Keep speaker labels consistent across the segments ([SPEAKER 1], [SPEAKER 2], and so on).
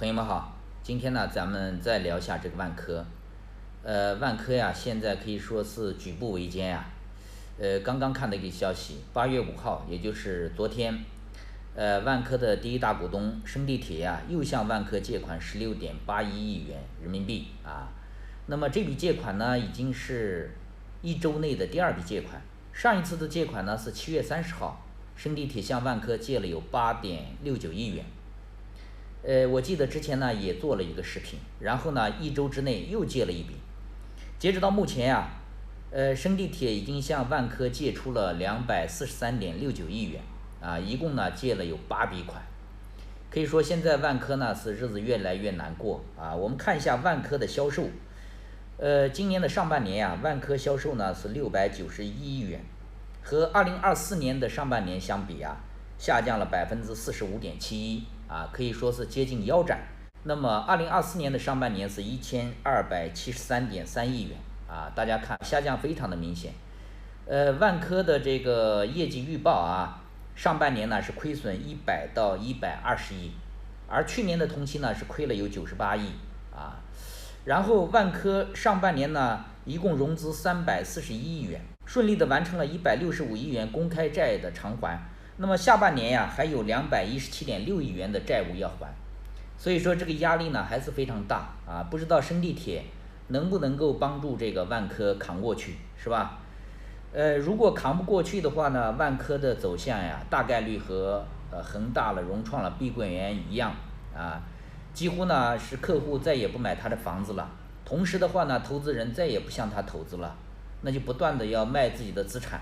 [SPEAKER 1] 朋友们好，今天呢，咱们再聊一下这个万科。万科呀，现在可以说是举步维艰呀。刚刚看到一个消息，8月5号，也就是昨天，万科的第一大股东深地铁呀，又向万科借款16.81亿元人民币啊。那么这笔借款呢，已经是1周内的第2笔借款。上一次的借款呢是7月30号，深地铁向万科借了有8.69亿元。我记得之前呢也做了一个视频，然后呢1周之内又借了一笔，截止到目前呀，深地铁已经向万科借出了243.69亿元啊，一共呢借了有8笔款，可以说现在万科呢是日子越来越难过啊。我们看一下万科的销售，今年的上半年呀，万科销售呢是691亿元，和2024年的上半年相比啊，下降了45.71%啊，可以说是接近腰斩。那么2024年的上半年是1273.3亿元啊，大家看下降非常的明显。万科的这个业绩预报啊，上半年呢是亏损100到120亿，而去年的同期呢是亏了有98亿啊。然后万科上半年呢一共融资341亿元，顺利的完成了165亿元公开债的偿还。那么下半年呀，还有217.6亿元的债务要还，所以说这个压力呢还是非常大啊。不知道深地铁能不能够帮助这个万科扛过去，是吧？如果扛不过去的话呢，万科的走向呀，大概率和恒大了、融创了、碧桂园一样啊，几乎呢是客户再也不买他的房子了，同时的话呢，投资人再也不向他投资了，那就不断的要卖自己的资产。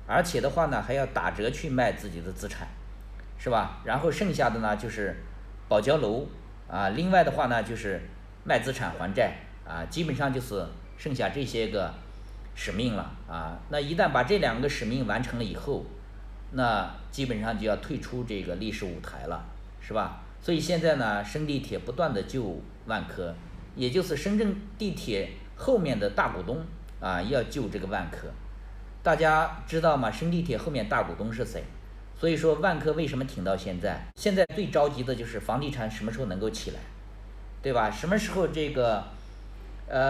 [SPEAKER 1] 而且的话呢，还要打折去卖自己的资产，是吧？然后剩下的呢就是保交楼啊，另外的话呢就是卖资产还债啊，基本上就是剩下这些个使命了啊。那一旦把这2个使命完成了以后，那基本上就要退出这个历史舞台了，是吧？所以现在呢，深地铁不断的救万科，也就是深圳地铁后面的大股东啊，要救这个万科。大家知道吗？深地铁后面大股东是谁？所以说万科为什么挺到现在？现在最着急的就是房地产什么时候能够起来，对吧？什么时候这个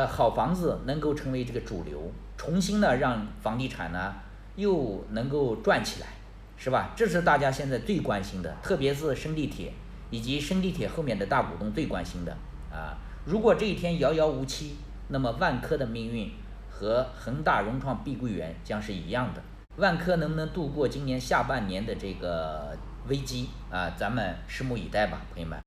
[SPEAKER 1] 好房子能够成为这个主流，重新呢让房地产呢又能够转起来，是吧？这是大家现在最关心的，特别是深地铁以及深地铁后面的大股东最关心的啊。如果这一天遥遥无期，那么万科的命运和恒大、融创、碧桂园将是一样的。万科能不能度过今年下半年的这个危机啊？咱们拭目以待吧，朋友们。